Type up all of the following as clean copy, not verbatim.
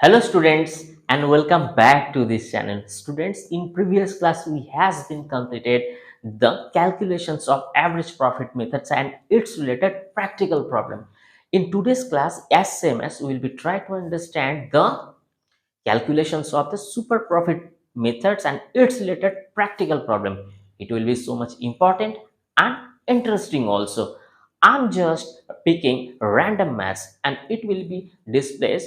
Hello students and welcome back to this channel. Students, in previous class we has been completed the calculations of average profit methods and its related practical problem. In today's class, as same as we will be trying to understand the calculations of the super profit methods and its related practical problem. It will be so much important and interesting also. I'm just picking random maths and it will be displayed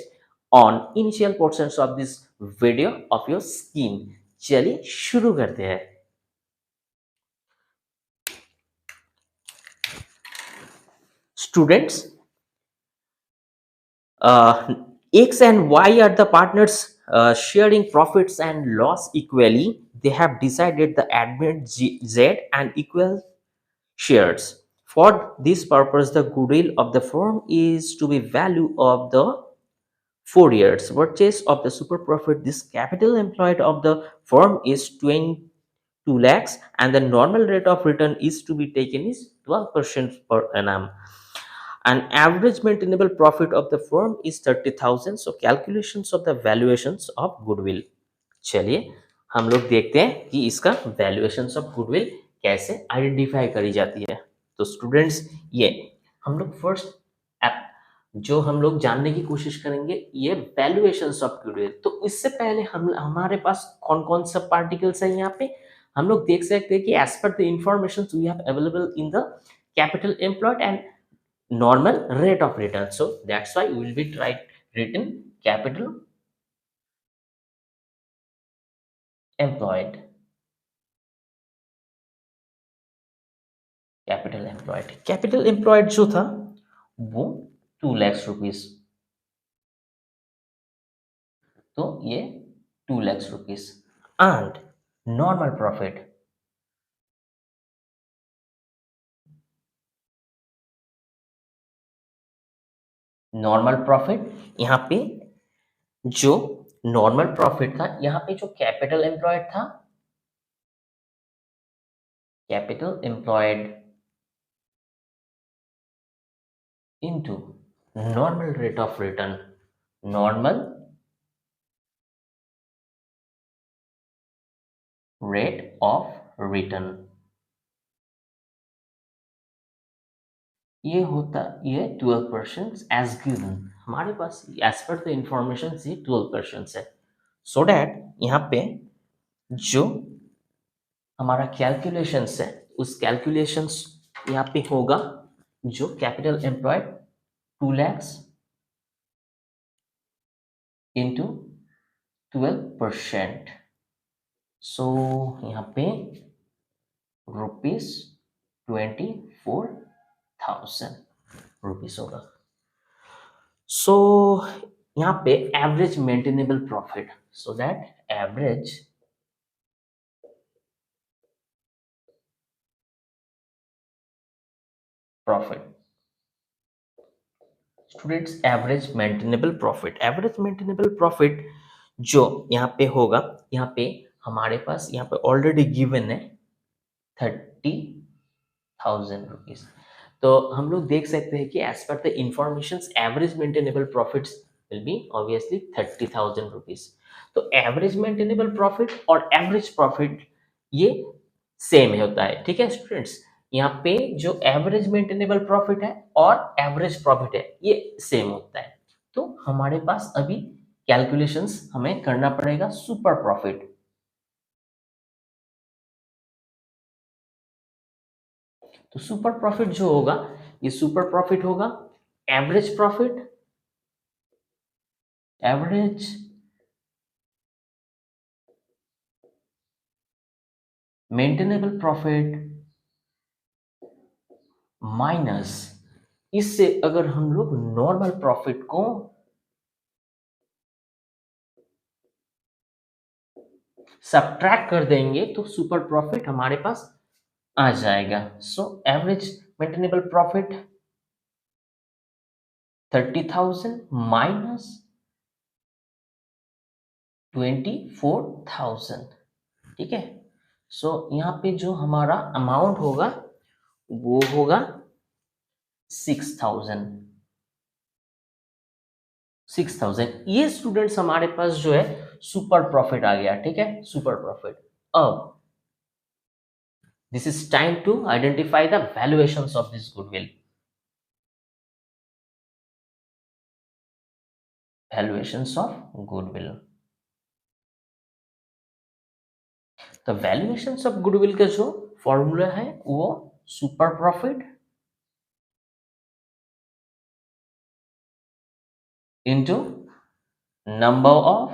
on initial portions of this video of your screen. चलिए शुरू करते हैं. Students, uh, X and Y are the partners sharing profits and loss equally. They have decided the admit Z and equal shares. For this purpose, the goodwill of the firm is to be value of the 4 years purchase of the super profit. This capital employed of the firm is 22 lakhs and the normal rate of return is to be taken is 12% per annum. An average maintainable profit of the firm is 30,000. So calculations of the valuations of goodwill. चलिए हम लोग देखते हैं कि इसका valuations of goodwill कैसे identify करी जाती है. तो स्टूडेंट्स, ये हम लोग फर्स्ट जो हम लोग जानने की कोशिश करेंगे ये वैल्यूएशंस ऑफ गुडविल. तो इससे पहले हम हमारे पास कौन कौन सा पार्टिकल्स है यहाँ पे हम लोग देख सकते हैं कि as per the information we have available in the capital employed and normal rate of return. So that's why we will be written capital employed. Capital employed जो था वो 2 लाख रुपीस. तो ये 2 lakh rupees and normal profit यहाँ पे जो normal profit था यहाँ पे जो capital employed into normal rate of return. Normal rate of return ये 12% as given. हमारे पास as per the information ये 12% है. So that यहाँ पे जो हमारा कैलकुलेशंस है उस कैलकुलेशंस यहाँ पे होगा जो कैपिटल एम्प्लॉयड 2 lakhs into 12%. सो यहाँ पे ₹24,000 होगा. सो यहाँ पे average maintainable profit. So that average profit students, average maintainable profit जो यहाँ पे होगा, यहाँ पे हमारे पास यहाँ पे ऑलरेडी गिवन है 30,000 रुपीज. तो हम लोग देख सकते हैं कि as per the information average maintainable profits will be obviously 30,000 rupees. तो एवरेज मेंटेनेबल प्रॉफिट और एवरेज प्रॉफिट ये सेम होता है. ठीक है स्टूडेंट्स, यहाँ पे जो एवरेज मेंटेनेबल प्रॉफिट है और एवरेज प्रॉफिट है ये सेम होता है. तो हमारे पास अभी कैलकुलेशंस हमें करना पड़ेगा सुपर प्रॉफिट. तो सुपर प्रॉफिट जो होगा ये सुपर प्रॉफिट होगा एवरेज मेंटेनेबल प्रॉफिट माइनस इससे अगर हम लोग नॉर्मल प्रॉफिट को सब्ट्रैक्ट कर देंगे तो सुपर प्रॉफिट हमारे पास आ जाएगा. So average maintainable profit 30,000 minus 24,000. ठीक है. सो यहाँ पे जो हमारा अमाउंट होगा वो होगा 6,000. 6,000। ये स्टूडेंट्स हमारे पास जो है सुपर प्रॉफिट आ गया, ठीक है, सुपर प्रॉफिट। अब this is time to identify the valuations of this goodwill. Valuations of goodwill. तो वैल्यूएशंस ऑफ गुडविल का जो फॉर्मूला है वो super profit into number of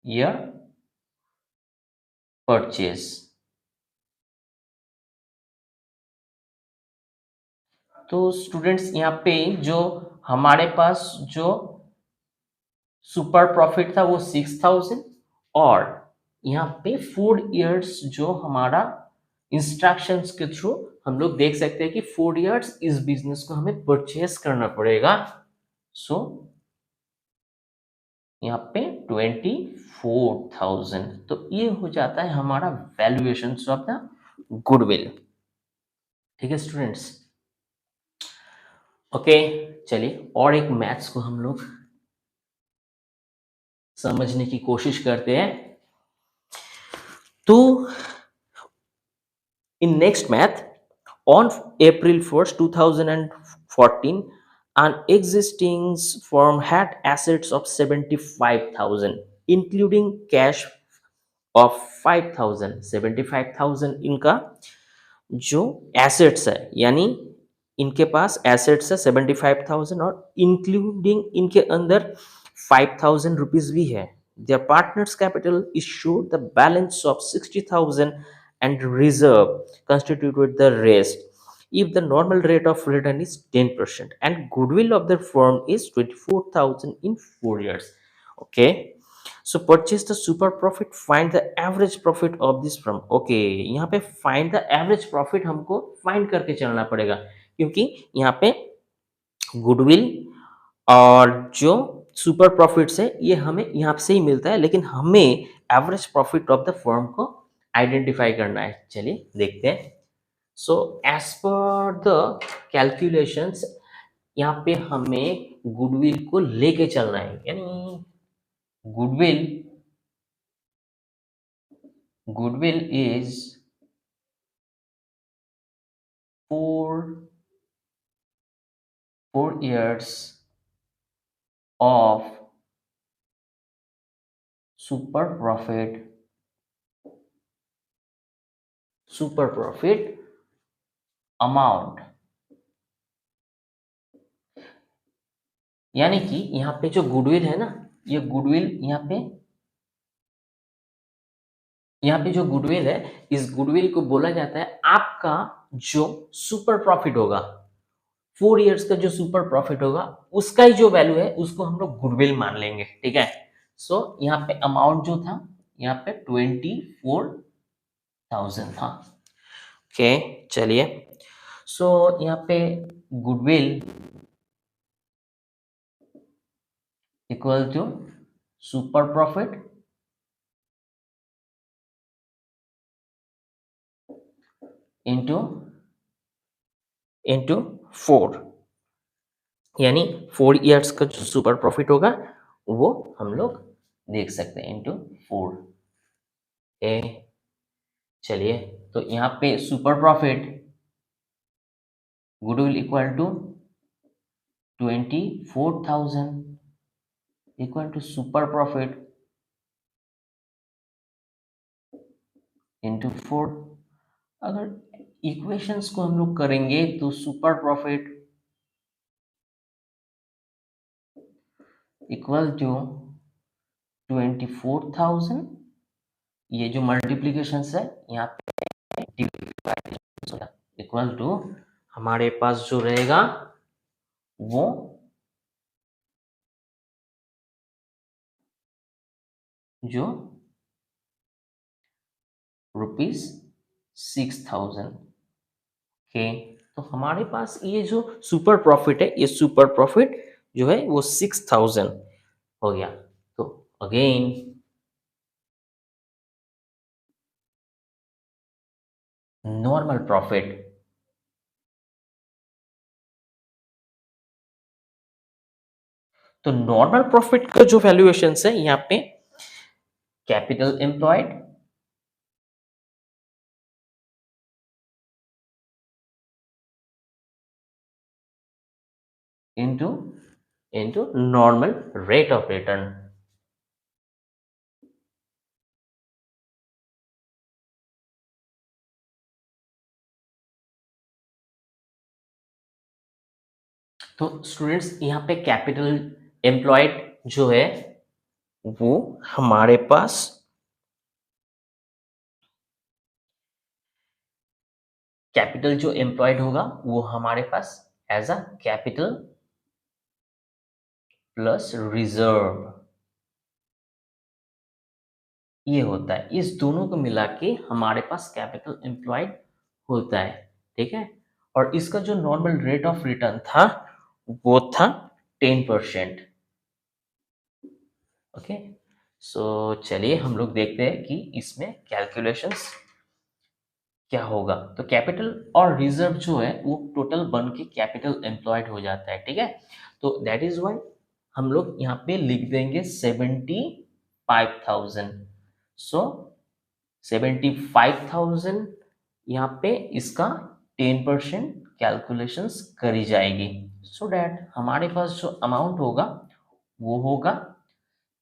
year purchase. तो स्टूडेंट्स यहाँ पे जो हमारे पास जो सुपर प्रॉफिट था वो 6,000, और यहाँ पे 4 इयर्स जो हमारा इंस्ट्रक्शंस के थ्रू हम लोग देख सकते हैं कि 4 इयर्स इस बिजनेस को हमें परचेस करना पड़ेगा। सो यहाँ पे 24,000, तो ये हो जाता है हमारा वैल्यूएशन ऑफ द गुडविल। ठीक है स्टूडेंट्स, ओके। चलिए और एक मैथ्स को हम लोग समझने की कोशिश करते हैं। तो in next math, on April 1st, 2014, an existing firm had assets of 75,000, including cash of 5,000। 75,000 इनका जो एसेट्स है, यानी इनके पास एसेट्स है 75,000 और इंक्लूडिंग इनके अंदर 5,000 रुपीज भी है। There partners capital is showed the balance of 60,000 and reserve constituted the rest if the normal rate of return is 10% and goodwill of the firm is 24,000 in 4 years। okay, so purchase the super profit, find the average profit of this firm। okay, यहाँ पे find the average profit हमको find करके चलना पड़ेगा, क्योंकि यहाँ पे goodwill और जो सुपर प्रॉफिट्स है ये हमें यहाँ से ही मिलता है, लेकिन हमें average profit of the firm को आइडेंटिफाई करना है। चलिए देखते हैं। So as per the calculations, यहाँ पे हमें गुडविल को लेके चलना है, यानी goodwill goodwill is 4 years of super profit amount. यानी कि यहाँ पे जो गुडविल है ना, ये गुडविल यहाँ पे जो गुडविल है, इस गुडविल को बोला जाता है आपका जो सुपर प्रॉफिट होगा, 4 इयर्स का जो सुपर प्रॉफिट होगा उसका ही जो वैल्यू है उसको हम लोग गुडविल मान लेंगे। ठीक है, सो यहाँ पे अमाउंट जो था यहाँ पे 24,000 था। ओके, चलिए। सो यहाँ पे goodwill equal to super profit into into 4, यानी 4 इयर्स का जो सुपर प्रॉफिट होगा वो हम लोग देख सकते हैं इंटू 4। ए, चलिए, तो यहाँ पे super profit goodwill equal to 24,000 equal to super profit into 4। अगर इक्वेशंस को हम लोग करेंगे तो सुपर प्रॉफिट इक्वल टू 24,000, ये जो मल्टीप्लीकेशन है यहाँ पे इक्वल टू हमारे पास जो रहेगा वो जो ₹6,000 के। तो हमारे पास ये जो सुपर प्रॉफिट है, ये सुपर प्रॉफिट जो है वो 6,000 हो गया। तो अगेन नॉर्मल प्रॉफिट तो नॉर्मल प्रॉफिट का जो वैल्यूएशन है यहाँ पे capital employed into into normal rate of return. तो स्टूडेंट्स यहाँ पे कैपिटल एम्प्लॉयड जो है वो हमारे पास कैपिटल जो एम्प्लॉयड होगा वो हमारे पास as a capital plus reserve ये होता है। इस दोनों को मिला के हमारे पास कैपिटल एम्प्लॉयड होता है। ठीक है, और इसका जो नॉर्मल रेट ऑफ रिटर्न था वो था 10%। ओके, सो चलिए हम लोग देखते हैं कि इसमें कैलकुलेशंस क्या होगा। तो कैपिटल और रिजर्व जो है वो टोटल बन के कैपिटल एम्प्लॉयड हो जाता है। ठीक है, तो दैट इज वाई हम लोग यहाँ पे लिख देंगे 75,000। सो 75,000 यहाँ पे इसका 10% कैलकुलेशंस करी जाएगी, सो डैट हमारे पास जो अमाउंट होगा वो होगा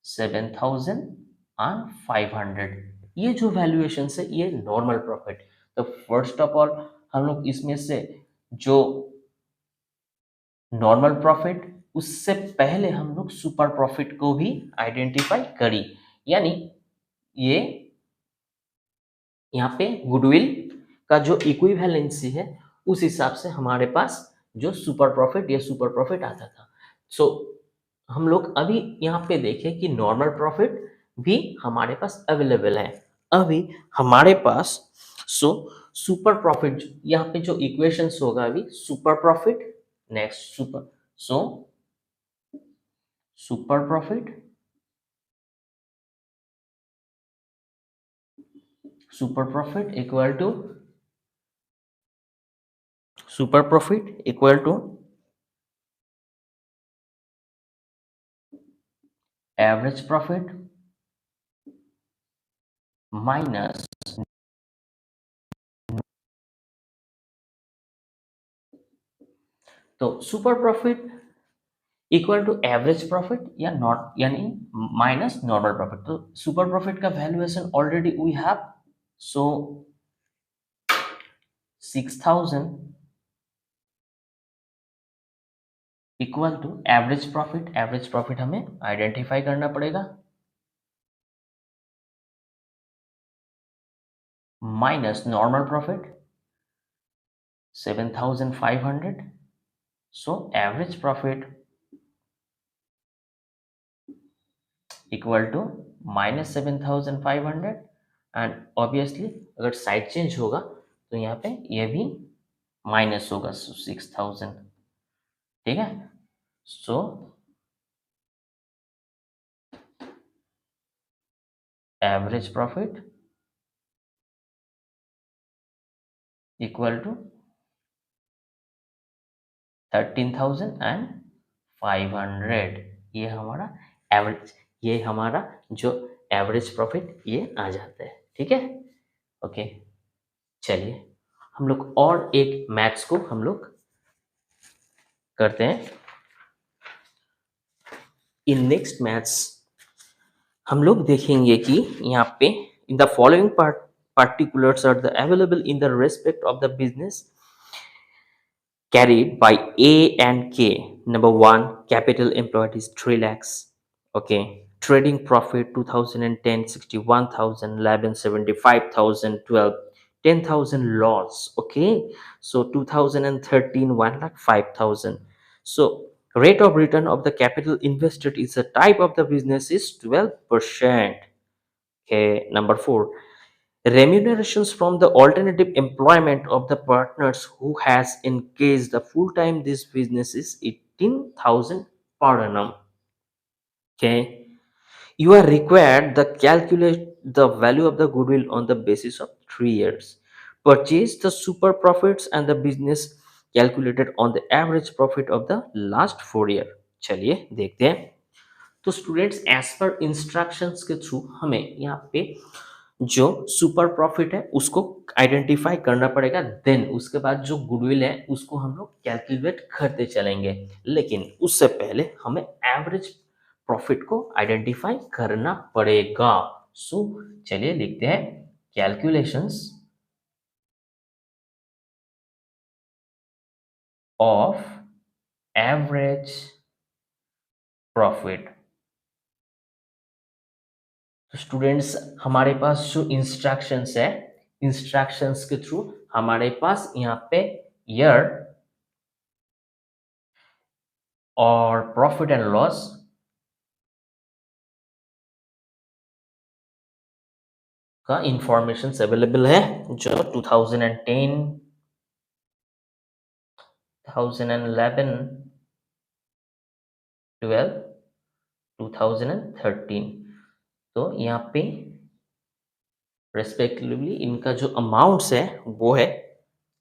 7,500। ये जो वैल्यूएशन है ये नॉर्मल प्रॉफिट। तो फर्स्ट ऑफ ऑल हम लोग इसमें से जो नॉर्मल प्रॉफिट उससे पहले हम लोग सुपर प्रॉफिट को भी आइडेंटिफाई करी, यानी ये यहाँ पे गुडविल का जो इक्विवेलेंसी है उस हिसाब से हमारे पास जो सुपर प्रॉफिट या सुपर प्रॉफिट आता था। सो हम लोग अभी यहाँ पे देखें कि नॉर्मल प्रॉफिट भी हमारे पास अवेलेबल है अभी हमारे पास। सो सुपर प्रॉफिट यहाँ पे जो इक्वेशंस होगा अभी super profit next super, so super profit equal to super profit equal to average profit minus, तो super profit equal to average profit या नॉट यानी माइनस नॉर्मल प्रॉफिट। तो सुपर प्रॉफिट का valuation already we have, so 6,000 equal to average profit हमें identify करना पड़ेगा minus normal profit 7,500, so average profit equal to minus 7,500। And obviously अगर side change होगा तो यहाँ पे ये भी माइनस होगा 6,000। ठीक है, so average profit equal to 13,500। ये हमारा एवरेज, ये हमारा जो एवरेज प्रॉफिट ये आ जाता है। ठीक है, ओके, चलिए हम लोग और एक मैथ्स को हम लोग करते हैं। इन नेक्स्ट मैथ्स हम लोग देखेंगे कि यहाँ पे in the following particulars are the available in the respect of the business carried by A and K. Number one, capital employed is 3 lakhs. Okay. Trading profit 2010 61,000, 11 75,000, 12 10,000 loss. Okay. So 2013 1 lakh 5,000. So rate of return of the capital invested is a type of the business is 12%. Okay. Number four, remunerations from the alternative employment of the partners who has engaged the full-time this business is 18,000 per annum. Okay, you are required to calculate the value of the goodwill on the basis of 3 years. Purchase the super profits and the business calculated on the average profit of the last 4 year. चलिए देखते हैं। तो students as per instructions के through हमें यहाँ पे जो super profit है उसको आइडेंटिफाई करना पड़ेगा, देन उसके बाद जो गुडविल है उसको हम लोग कैलकुलेट करते चलेंगे। लेकिन उससे पहले हमें एवरेज प्रॉफिट को आइडेंटिफाई करना पड़ेगा। सो चलिए लिखते हैं कैलकुलेशंस ऑफ एवरेज प्रॉफिट। तो स्टूडेंट्स हमारे पास जो इंस्ट्रक्शंस है, इंस्ट्रक्शंस के थ्रू हमारे पास यहाँ पे ईयर और प्रॉफिट एंड लॉस का इंफॉर्मेशन अवेलेबल है, जो 2010, 2011, 12, 2013। तो यहाँ पे रेस्पेक्टिवली इनका जो अमाउंट्स है वो है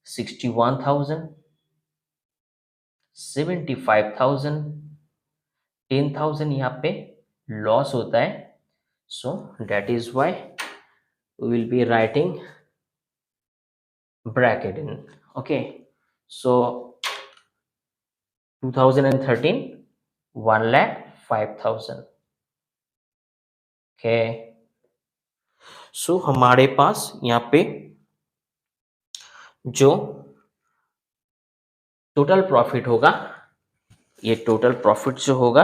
61,000, 75,000, 10,000 यहाँ पे लॉस होता है। So that is why we will be writing bracket in. Okay, so 2013 1,05,000। Okay, so हमारे पास यहाँ पे जो टोटल प्रॉफिट होगा, ये टोटल प्रॉफिट जो होगा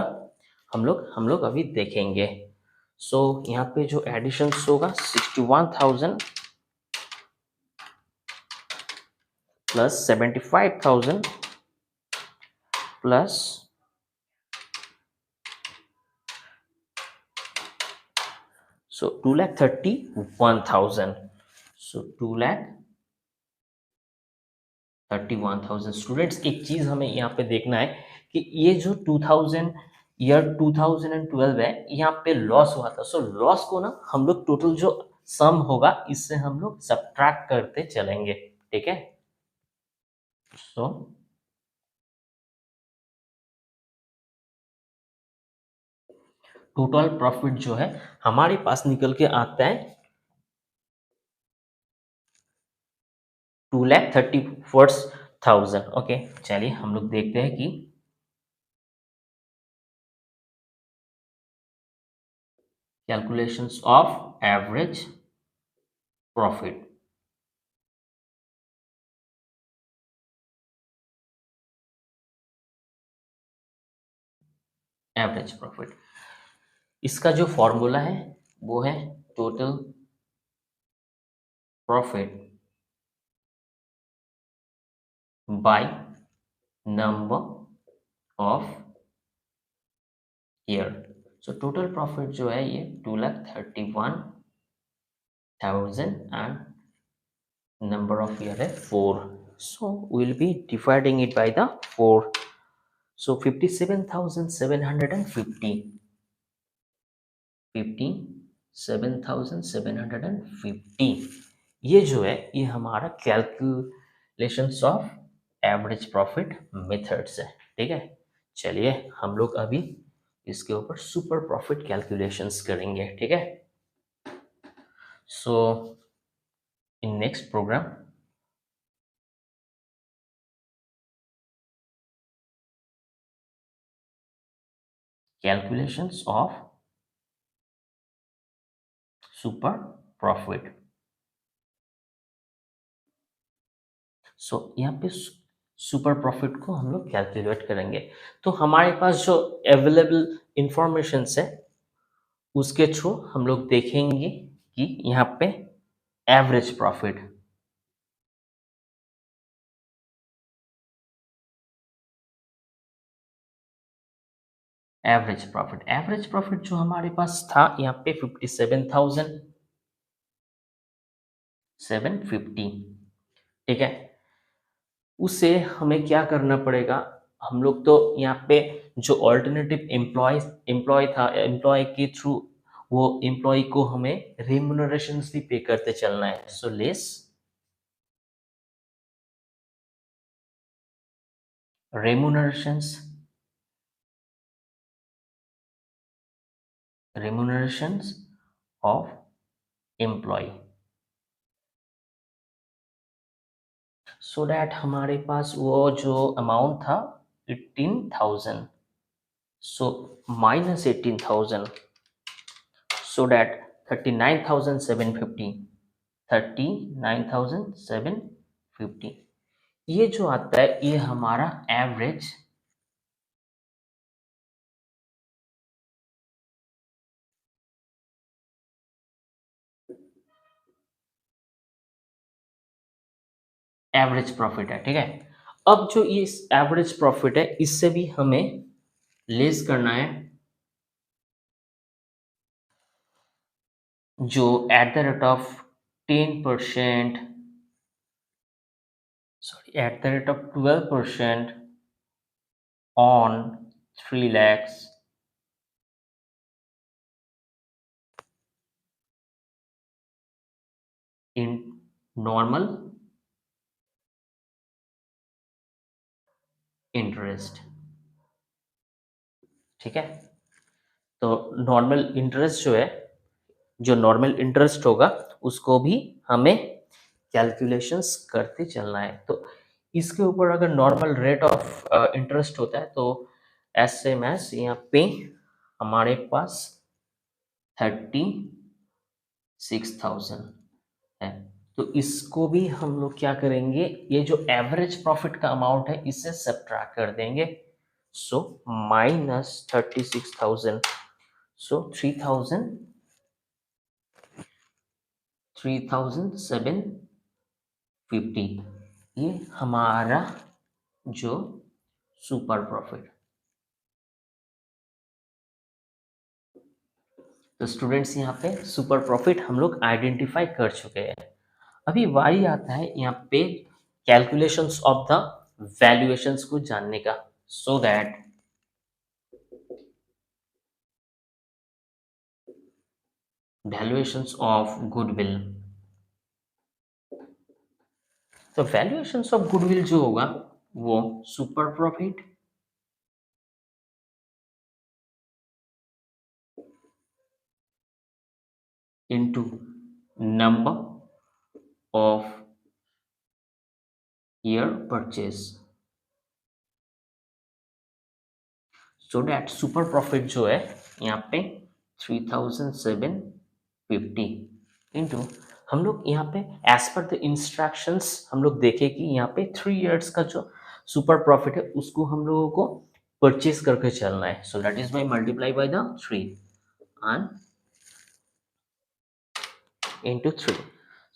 हम लोग अभी देखेंगे। सो यहाँ पे जो एडिशन होगा 61,000 प्लस 75,000 प्लस सो 2,31,000। सो 2,31,000। स्टूडेंट्स एक चीज हमें यहाँ पे देखना है कि ये जो 2012 है यहाँ पे लॉस हुआ था। सो लॉस को ना हम लोग टोटल जो सम होगा इससे हम लोग सब्ट्रैक्ट करते चलेंगे, ठीक है। सो टोटल प्रॉफिट जो है हमारे पास निकल के आता है 2,34,000। ओके, चलिए हम लोग देखते हैं कि calculations of average profit. Average profit, इसका जो फॉर्मूला है वो है total profit by number of year. So total profit जो है ये 2,31,000 एंड नंबर ऑफ ईयर है 4। So will be dividing it by the 4। सो 57,750, 57,750 ये जो है ये हमारा calculations of average profit methods है, ठीक है। चलिए हम लोग अभी इसके ऊपर सुपर प्रॉफिट कैलकुलेशंस करेंगे, ठीक है। So in next program calculations of super profit. So यहाँ पे सुपर प्रॉफिट को हम लोग कैलकुलेट करेंगे। तो हमारे पास जो अवेलेबल इंफॉर्मेशन है उसके थ्रू हम लोग देखेंगे कि यहाँ पे एवरेज प्रॉफिट, एवरेज प्रॉफिट जो हमारे पास था यहाँ पे 57,750, ठीक है। उसे हमें क्या करना पड़ेगा, हम लोग तो यहाँ पे जो ऑल्टरनेटिव एम्प्लॉय के थ्रू वो एम्प्लॉय को हमें रेम्युनरेशंस भी पे करते चलना है। So less remunerations remunerations of employ, so that हमारे पास वो जो अमाउंट था 18,000, so minus 18,000, so that 39,750, 39,750, ये जो आता है ये हमारा एवरेज प्रॉफिट है। ठीक है, अब जो ये एवरेज प्रॉफिट है इससे भी हमें लेस करना है जो at the rate of 10%, sorry at the rate of 12% on 3 lakhs in normal interest. ठीक है, तो नॉर्मल इंटरेस्ट जो है, जो नॉर्मल इंटरेस्ट होगा उसको भी हमें कैलकुलेशंस करते चलना है। तो इसके ऊपर अगर नॉर्मल रेट ऑफ इंटरेस्ट होता है तो एस एम एस यहाँ पे हमारे पास 36,000 है। तो इसको भी हम लोग क्या करेंगे, ये जो एवरेज प्रॉफिट का अमाउंट है इससे सब्ट्रैक्ट कर देंगे। सो -36,000, सो 3,750, ये हमारा जो सुपर प्रॉफिट। तो स्टूडेंट्स यहाँ पे सुपर प्रॉफिट हम लोग आइडेंटिफाई कर चुके हैं। अभी वाई आता है यहाँ पे कैलकुलेशंस ऑफ द वैल्यूएशंस को जानने का, so that valuations of goodwill. तो वैल्यूएशंस ऑफ गुडविल जो होगा वो super profit into number of year purchase, so that super profit जो है यहाँ पे 3,750 इंटू, हम लोग यहाँ पे एज पर द इंस्ट्रक्शंस हम लोग देखें कि यहाँ पे 3 इयर्स का जो सुपर प्रॉफिट है उसको हम लोगों को परचेज करके चलना है। So that is by multiply by the 3 and into 3,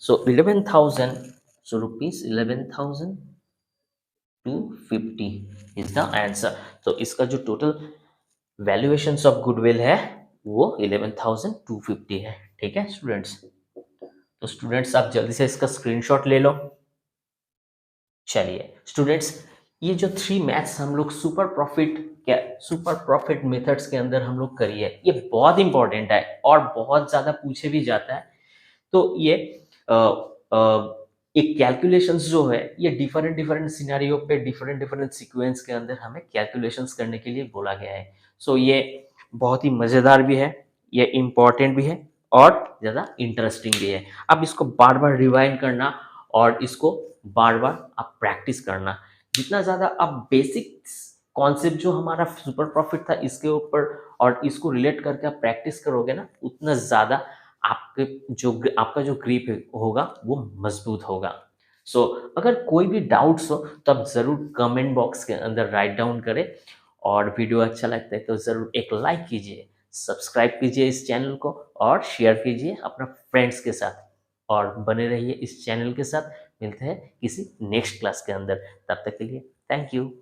so 11,000, so rupees 11,250 is the answer। तो इसका जो टोटल वैल्यूएशंस ऑफ गुडविल है वो 11,250 है। ठीक है स्टूडेंट्स, तो स्टूडेंट्स आप जल्दी से इसका स्क्रीनशॉट ले लो। चलिए स्टूडेंट्स, ये जो 3 मैथ्स हम लोग सुपर प्रॉफिट, क्या सुपर प्रॉफिट मेथड्स के अंदर हम लोग करिए, ये बहुत इंपॉर्टेंट है और बहुत ज़्यादा पूछे भी जाता है। तो ये अ, अ, एक कैलकुलेशंस जो है ये डिफरेंट डिफरेंट सिनेरियो पे डिफरेंट डिफरेंट सीक्वेंस के अंदर हमें कैलकुलेशंस करने के लिए बोला गया है। सो ये बहुत ही मज़ेदार भी है, ये इम्पॉर्टेंट भी है और ज़्यादा इंटरेस्टिंग भी है। अब इसको बार बार रिवाइंड करना और इसको बार बार आप प्रैक्टिस करना, जितना ज़्यादा आप बेसिक कॉन्सेप्ट जो हमारा सुपर प्रॉफिट था इसके ऊपर और इसको रिलेट करके आप प्रैक्टिस करोगे ना, उतना ज़्यादा आपके जो आपका जो ग्रिप होगा वो मजबूत होगा। सो अगर कोई भी डाउट्स हो तो आप ज़रूर कमेंट बॉक्स के अंदर राइट डाउन करें और वीडियो अच्छा लगता है तो ज़रूर एक लाइक कीजिए, सब्सक्राइब कीजिए इस चैनल को और शेयर कीजिए अपना फ्रेंड्स के साथ और बने रहिए इस चैनल के साथ। मिलते हैं किसी नेक्स्ट क्लास के अंदर, तब तक के लिए थैंक यू।